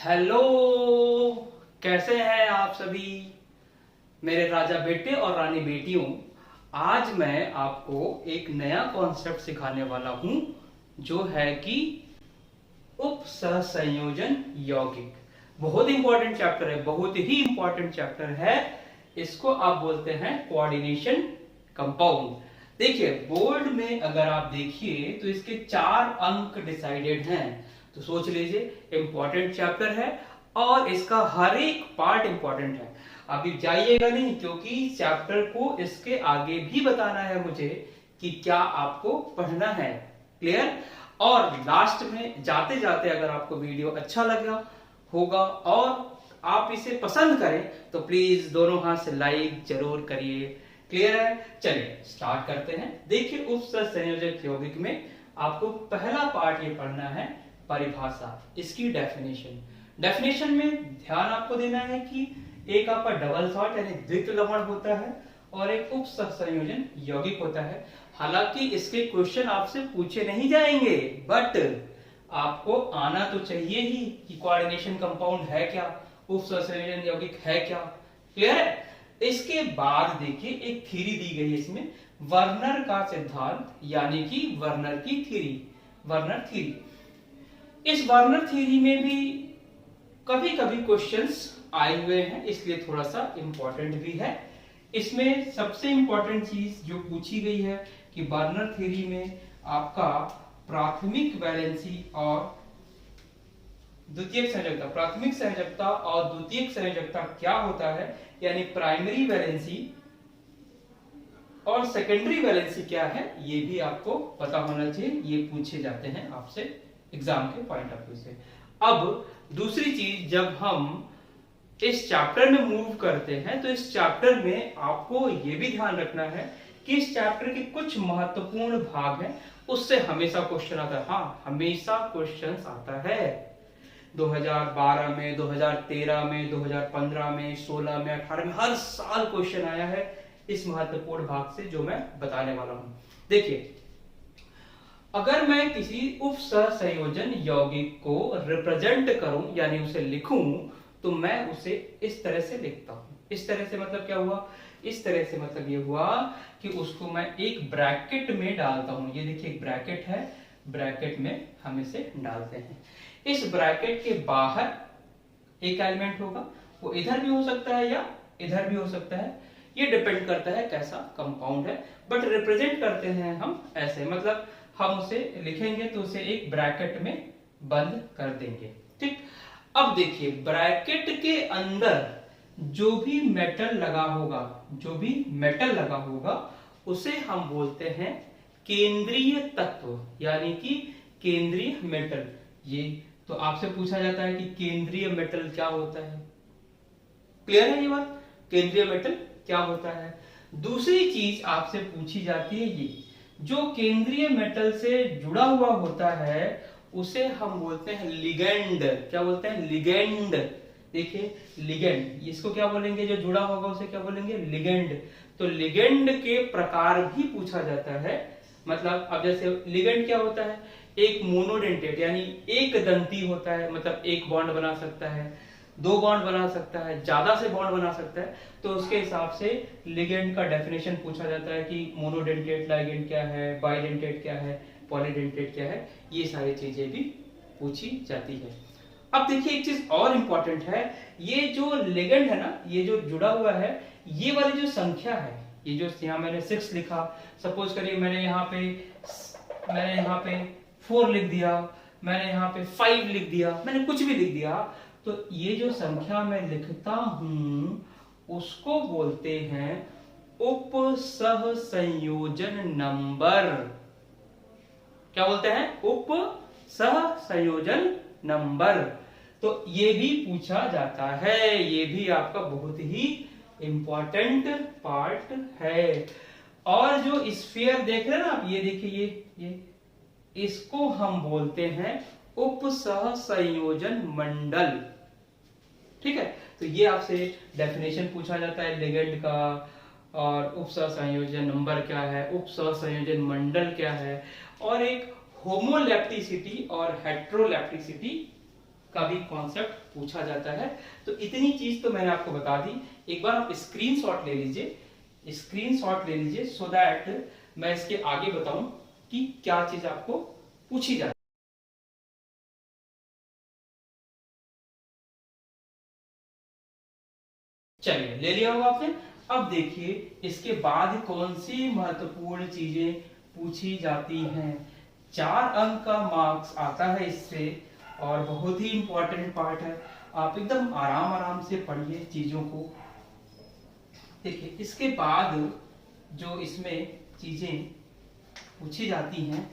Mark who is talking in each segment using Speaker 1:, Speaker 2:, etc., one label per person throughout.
Speaker 1: Hello, कैसे हैं आप सभी मेरे राजा बेटे और रानी बेटियों। आज मैं आपको एक नया कॉन्सेप्ट सिखाने वाला हूं जो है कि उपसहसंयोजन यौगिक। बहुत इंपॉर्टेंट चैप्टर है, बहुत ही इंपॉर्टेंट चैप्टर है। इसको आप बोलते हैं कोऑर्डिनेशन कंपाउंड। देखिए बोर्ड में अगर आप देखिए तो इसके 4 अंक डिसाइडेड हैं। तो सोच लीजिए इंपॉर्टेंट चैप्टर है और इसका हर एक पार्ट इंपॉर्टेंट है। अभी जाइएगा नहीं क्योंकि चैप्टर को इसके आगे भी बताना है मुझे कि क्या आपको पढ़ना है। क्लियर? और लास्ट में जाते जाते अगर आपको वीडियो अच्छा लगा होगा और आप इसे पसंद करें तो प्लीज दोनों हाथ से लाइक जरूर करिए। क्लियर है? चलिए स्टार्ट करते हैं। देखिए उपसहसंयोजक यौगिक में आपको पहला पार्ट ये पढ़ना है परिभाषा, इसकी डेफिनेशन। डेफिनेशन में ध्यान आपको देना है कि एक आपका डबल शॉट यानी द्वित्व लवण होता है और एक उपसहसंयोजन यौगिक होता है। हालांकि इसके क्वेश्चन आपसे पूछे नहीं जाएंगे बट आपको आना तो चाहिए ही कि कोऑर्डिनेशन कंपाउंड है क्या, उपसहसंयोजन यौगिक है क्या। क्लियर है? इसके बाद देखिए एक थ्योरी दी गई है इसमें, वर्नर का सिद्धांत यानी कि वर्नर की थ्योरी, वर्नर थ्योरी। इस वर्नर थ्योरी में भी कभी कभी क्वेश्चंस आए हुए हैं, इसलिए थोड़ा सा इंपॉर्टेंट भी है। इसमें सबसे इंपॉर्टेंट चीज जो पूछी गई है कि वर्नर थ्योरी में आपका प्राथमिक वैलेंसी और द्वितीयक संयोजकता, प्राथमिक संयोजकता और द्वितीयक संयोजकता क्या होता है, यानी प्राइमरी वैलेंसी और सेकेंडरी वैलेंसी क्या है, ये भी आपको पता होना चाहिए। ये पूछे जाते हैं आपसे एग्जाम के पॉइंट ऑफ व्यू से। अब दूसरी चीज, जब हम इस चैप्टर में मूव करते हैं तो इस चैप्टर में आपको ये भी ध्यान रखना है कि इस चैप्टर के कुछ महत्वपूर्ण भाग हैं, उससे हमेशा क्वेश्चन आता है। हाँ, हमेशा क्वेश्चन आता है। 2012 में, 2013 में, 2015 में, 16 में, 18 में, हर साल क्वेश्चन आया है इस महत्वपूर्ण भाग से जो मैं बताने वाला हूं। देखिए, अगर मैं किसी उपसहसंयोजन यौगिक को रिप्रेजेंट करूं यानी उसे लिखूं तो मैं उसे इस तरह से लिखता हूं। इस तरह से मतलब क्या हुआ? इस तरह से मतलब ये हुआ कि उसको मैं एक ब्रैकेट में डालता हूं। ये देखिए एक ब्रैकेट है, ब्रैकेट में हम इसे डालते हैं। इस ब्रैकेट के बाहर एक एलिमेंट होगा, वो इधर भी हो सकता है या इधर भी हो सकता है, ये डिपेंड करता है कैसा कंपाउंड है। बट रिप्रेजेंट करते हैं हम ऐसे, मतलब हम उसे लिखेंगे तो उसे एक ब्रैकेट में बंद कर देंगे। ठीक, अब देखिए ब्रैकेट के अंदर जो भी मेटल लगा होगा, जो भी मेटल लगा होगा उसे हम बोलते हैं केंद्रीय तत्व यानी कि केंद्रीय मेटल। ये तो आपसे पूछा जाता है कि केंद्रीय मेटल क्या होता है। क्लियर है ये बात? केंद्रीय मेटल क्या होता है। दूसरी चीज आपसे पूछी जाती है, ये जो केंद्रीय मेटल से जुड़ा हुआ होता है उसे हम बोलते हैं लिगेंड। क्या बोलते हैं? लिगेंड। देखिए लिगेंड, इसको क्या बोलेंगे? जो जुड़ा होगा उसे क्या बोलेंगे? लिगेंड। तो लिगेंड के प्रकार भी पूछा जाता है। मतलब अब जैसे लिगेंड क्या होता है? एक मोनोडेंटेट यानी एक दंती होता है, मतलब एक बॉन्ड बना सकता है, 2 बॉन्ड बना सकता है, ज्यादा से बॉन्ड बना सकता है। तो उसके हिसाब से लिगेंड का डेफिनेशन पूछा जाता है कि मोनोडेंटेट लिगेंड क्या है, बाइडेंटेट क्या है, पॉलीडेंटेट क्या है, ये सारी चीजें भी पूछी जाती है। अब देखिए एक चीज और इंपॉर्टेंट है, ये जो लिगेंड है ना, ये जो जुड़ा हुआ है, ये वाली जो संख्या है, ये जो यहाँ मैंने 6 लिखा, सपोज करिए मैंने यहाँ पे 4 लिख दिया, मैंने यहाँ पे 5 लिख दिया, मैंने कुछ भी लिख दिया, तो ये जो संख्या मैं लिखता हूं उसको बोलते हैं उपसहसंयोजन नंबर। क्या बोलते हैं? उपसहसंयोजन नंबर। तो ये भी पूछा जाता है, ये भी आपका बहुत ही इंपॉर्टेंट पार्ट है। और जो स्फीयर देख रहे हैं ना आप, ये देखिए ये इसको हम बोलते हैं उपसहसंयोजन मंडल। ठीक है, तो ये आपसे डेफिनेशन पूछा जाता है लिगेंड का, और उपसहसंयोजन नंबर क्या है, उपसहसंयोजन मंडल क्या है, और एक होमोलैप्टिसिटी और हेट्रोलैप्टिसिटी का भी कॉन्सेप्ट पूछा जाता है। तो इतनी चीज तो मैंने आपको बता दी। एक बार आप स्क्रीनशॉट ले लीजिए, स्क्रीनशॉट ले लीजिए, सो दैट मैं इसके आगे बताऊं कि क्या चीज आपको पूछी जाती है। चलिए, ले लिया होगा आपने। अब देखिए इसके बाद कौन सी महत्वपूर्ण चीजें पूछी जाती हैं। 4 अंक का मार्क्स आता है इससे, और बहुत ही इंपॉर्टेंट पार्ट है। आप एकदम आराम आराम से पढ़िए चीजों को। देखिए इसके बाद जो इसमें चीजें पूछी जाती हैं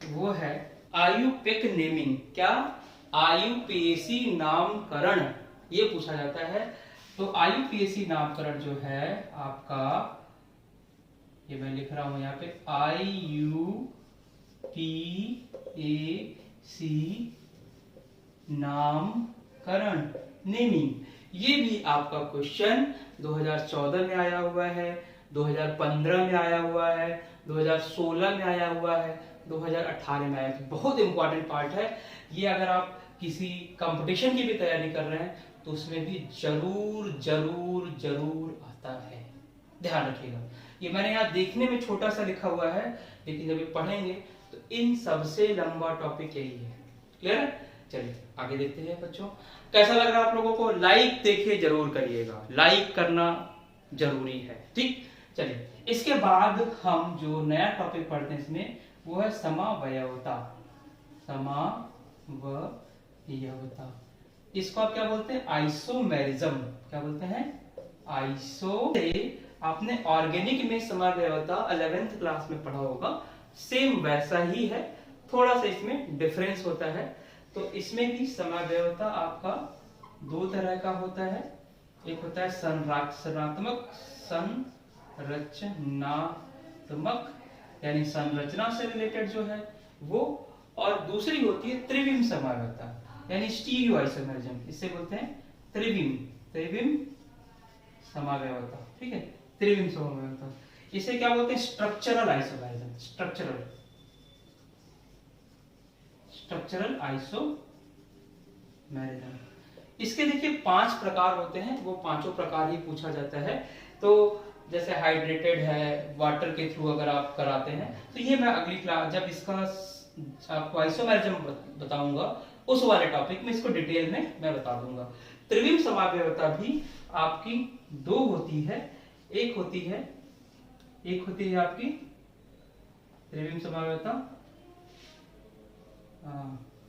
Speaker 1: वो है आयुपेक नेमिंग। क्या? आयुपेशी नामकरण, ये पूछा जाता है। तो आयुपेशी नामकरण जो है आपका, ये मैं लिख रहा हूं यहाँ पे, IUPAC नामकरण, नेमिंग। ये भी आपका क्वेश्चन 2014 में आया हुआ है, 2015 में आया हुआ है, 2016 में आया हुआ है, 2018 में आया है। बहुत इंपॉर्टेंट पार्ट है ये। अगर आप किसी कंपटीशन की भी तैयारी कर रहे हैं तो उसमें भी जरूर जरूर जरूर आता है, ध्यान रखिएगा। ये मैंने यहाँ देखने में छोटा सा लिखा हुआ है, लेकिन जब ये पढ़ेंगे तो इन सबसे लंबा टॉपिक यही है। क्लियर है? चलिए आगे देखते हैं बच्चों, कैसा लग रहा है आप लोगों को। लाइक देखिए जरूर करिएगा, लाइक करना जरूरी है, ठीक। चलिए इसके बाद हम जो नया टॉपिक पढ़ते हैं इसमें, वो है समावयवता। समावयवता, इसको आप क्या बोलते हैं? आइसोमेरिज्म। क्या बोलते हैं? आइसो। आपने ऑर्गेनिक में समावयवता 11th क्लास में पढ़ा होगा, सेम वैसा ही है, थोड़ा सा इसमें डिफरेंस होता है। तो इसमें भी समावयवता आपका 2 तरह का होता है। एक होता है संरचनात्मक, संरचनात्मक यानी संरचना से रिलेटेड जो है वो, और दूसरी होती है त्रिविम समावयवता यानी स्टीरियो आइसोमेरिज्म। इससे बोलते हैं त्रिविम, त्रिविम समावयवता, ठीक है, त्रिविम समावयवता। इसे क्या बोलते हैं? Structural isomerism, structural isomerism. इसके देखिए 5 प्रकार होते हैं, वो पांचों प्रकार ही पूछा जाता है। तो जैसे हाइड्रेटेड है, वाटर के थ्रू अगर आप कराते हैं, तो ये मैं अगली क्लास जब इसका आपको आइसोमेरिज्म बताऊंगा उस वाले टॉपिक में इसको डिटेल में मैं बता दूंगा। त्रिविम समावयवता भी आपकी 2 होती है। एक होती है आपकी त्रिविम समावयवता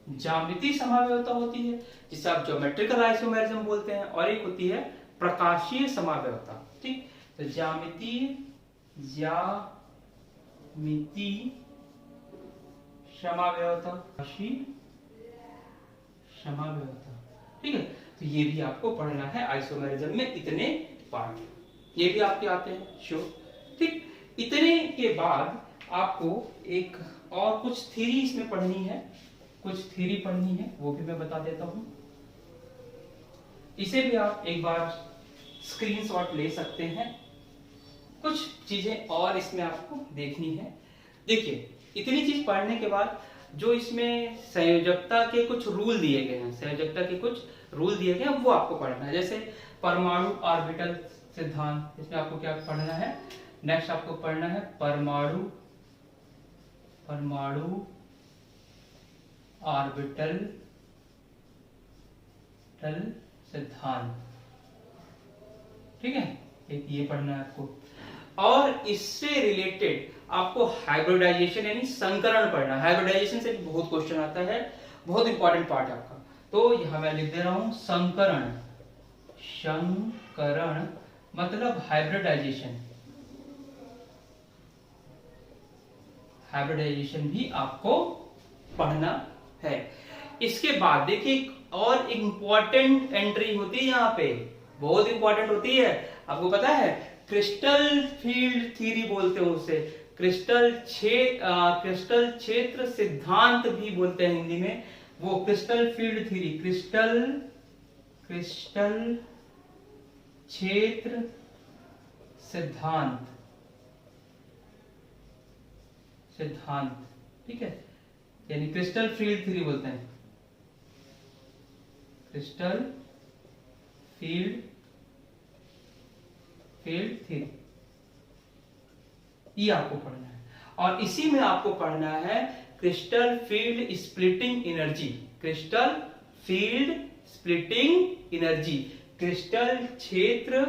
Speaker 1: ज्यामितीय समावयवता होती है, जिसे आप ज्योमेट्रिकल आइसोमेरिज्म बोलते हैं, और एक होती है प्रकाशीय समावयवता, ठीक। तो ज्यामितीय समावयवता, ठीक है। तो ये भी आपको पढ़ना है आइसोमेरिज्म में, इतने पार्ट ये भी आपके आते हैं, श्योर, ठीक। इतने के बाद आपको एक और कुछ थ्योरी इसमें पढ़नी है, कुछ थ्योरी पढ़नी है, वो भी मैं बता देता हूं। इसे भी आप एक बार स्क्रीनशॉट ले सकते हैं। कुछ चीजें और इसमें आपको देखनी है। देखिए इतनी चीज पढ़ने के बाद जो इसमें संयोजकता के कुछ रूल दिए गए हैं, संयोजकता के कुछ रूल दिए गए हैं, वो आपको पढ़ना है। जैसे परमाणु ऑर्बिटल सिद्धांत, इसमें आपको क्या पढ़ना है? नेक्स्ट आपको पढ़ना है परमाणु ऑर्बिटल सिद्धांत, ठीक है, एक ये पढ़ना है आपको। और इससे रिलेटेड आपको हाइब्रिडाइजेशन यानी संकरण पढ़ना है। हाइब्रिडाइजेशन से बहुत क्वेश्चन आता है, बहुत इंपॉर्टेंट पार्ट है आपका। तो यहां मैं लिख दे रहा हूं संकरण, संकरण मतलब हाइब्रिडाइजेशन, हाइब्रिडाइजेशन भी आपको पढ़ना है। इसके बाद देखिए और इंपॉर्टेंट एंट्री होती है यहाँ पे, बहुत इंपॉर्टेंट होती है, आपको पता है क्रिस्टल फील्ड थ्योरी बोलते हैं उसे, क्रिस्टल क्षेत्र सिद्धांत भी बोलते हैं हिंदी में। वो क्रिस्टल फील्ड थ्योरी, क्रिस्टल क्षेत्र सिद्धांत, ठीक है, यानी क्रिस्टल फील्ड थ्योरी बोलते हैं। क्रिस्टल फील्ड थ्योरी, ये आपको पढ़ना है। और इसी में आपको पढ़ना है crystal field splitting energy, crystal field splitting energy, crystal क्षेत्र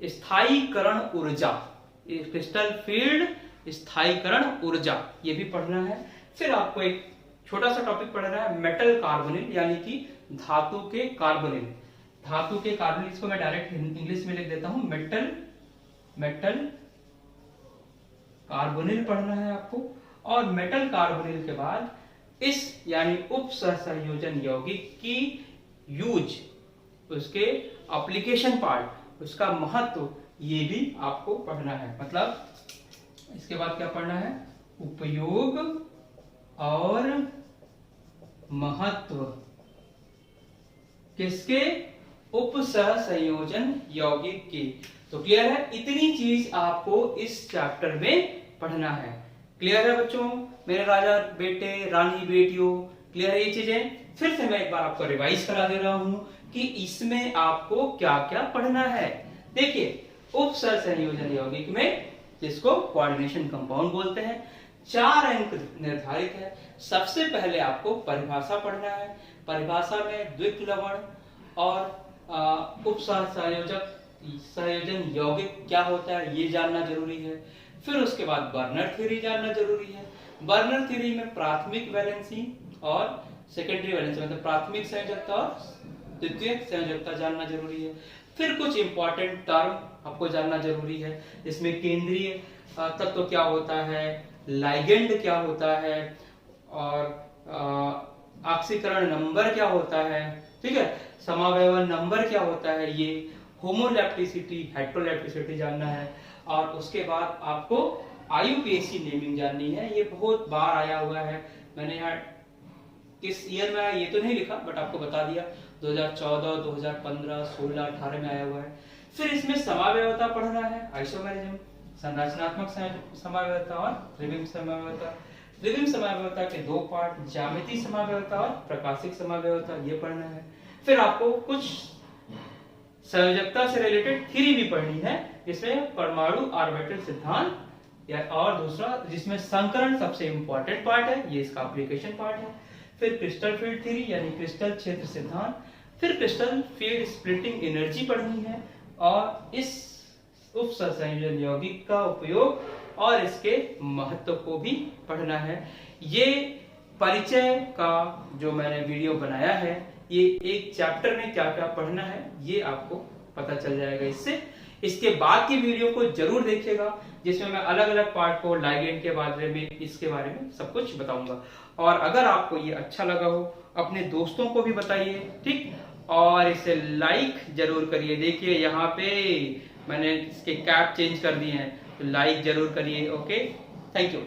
Speaker 1: स्थायीकरण ऊर्जा, क्रिस्टल फील्ड स्थायीकरण ऊर्जा, ये भी पढ़ना है। फिर आपको एक छोटा सा टॉपिक पढ़ना है मेटल कार्बोनिल, यानी कि धातु के कार्बोनिल। धातु के कार्बोनिल, इसको मैं डायरेक्ट इंग्लिश में लिख देता हूं, मेटल कार्बोनिल पढ़ना है आपको। और मेटल कार्बोनिल के बाद इस यानी उप सहसंयोजन यौगिक की यूज, उसके एप्लीकेशन पार्ट, उसका महत्व, ये भी आपको पढ़ना है। मतलब इसके बाद क्या पढ़ना है, उपयोग और महत्व किसके, उप सहसंयोजन यौगिक के। तो क्लियर है, इतनी चीज आपको इस चैप्टर में पढ़ना है। क्लियर है बच्चों, मेरे राजा बेटे, रानी बेटियों, क्लियर है ये चीजें? फिर से मैं एक बार आपको रिवाइज करा दे रहा हूं कि इसमें आपको क्या क्या पढ़ना है। देखिए, उप सहसंयोजन यौगिक में, जिसको कोऑर्डिनेशन कंपाउंड बोलते हैं, 4 अंक निर्धारित है। सबसे पहले आपको परिभाषा पढ़ना है। परिभाषा में द्विक लवण और उप सहसंयोजन यौगिक क्या होता है, ये जानना जरूरी है। फिर उसके बाद बर्नर थ्योरी जानना जरूरी है। बर्नर थ्योरी में प्राथमिक वैलेंसी और सेकेंडरी वैलेंसी, मतलब प्राथमिक संयोजकता और द्वितीयक संयोजकता जानना जरूरी है। फिर कुछ इंपॉर्टेंट टर्म आपको जानना जरूरी है, जिसमें केंद्रीय तत्व क्या होता है, लाइगेंड क्या होता है, और ऑक्सीकरण नंबर क्या होता है, ठीक है, समावयवन नंबर क्या होता है, ये होमोलैप्टिसिटी, हेटेरोलैप्टिसिटी जानना है। और उसके बाद आपको IUPAC नेमिंग जाननी है। ये बहुत बार आया हुआ है, मैंने यहाँ किस ईयर में आया ये तो नहीं लिखा, बट आपको बता दिया 2014, 2015, 16, 18 में आया हुआ है। फिर इसमें समावयवता पढ़ना है, आइसोमेरिज्म, संरचनात्मक समावयवता और त्रिविम समावयवता। त्रिविम समावयवता के 2 पार्ट, ज्यामितीय समावयवता और प्रकाशिक समावयवता, ये पढ़ना है। फिर आपको कुछ संयोजकता से रिलेटेड थ्योरी भी पढ़नी है, जिसमें परमाणु ऑर्बिटल सिद्धांत, या और दूसरा जिसमें संकरण सबसे इंपॉर्टेंट पार्ट है, ये इसका एप्लीकेशन पार्ट है। फिर क्रिस्टल फील्ड थ्योरी यानी क्रिस्टल क्षेत्र सिद्धांत, फिर क्रिस्टल फील्ड स्प्लिटिंग एनर्जी पढ़नी है, और इस उप सहसंयोजन यौगिक का उपयोग और इसके महत्व को भी पढ़ना है। ये परिचय का जो मैंने वीडियो बनाया है, ये एक चैप्टर में क्या क्या पढ़ना है ये आपको पता चल जाएगा इससे। इसके बाद की वीडियो को जरूर देखिएगा, जिसमें मैं अलग अलग पार्ट को, लाइगेंड के बारे में, इसके बारे में सब कुछ बताऊंगा। और अगर आपको ये अच्छा लगा हो, अपने दोस्तों को भी बताइए, ठीक, और इसे लाइक जरूर करिए। देखिए यहाँ पे मैंने इसके कैप चेंज कर दिए हैं, तो लाइक जरूर करिए। Okay, thank you.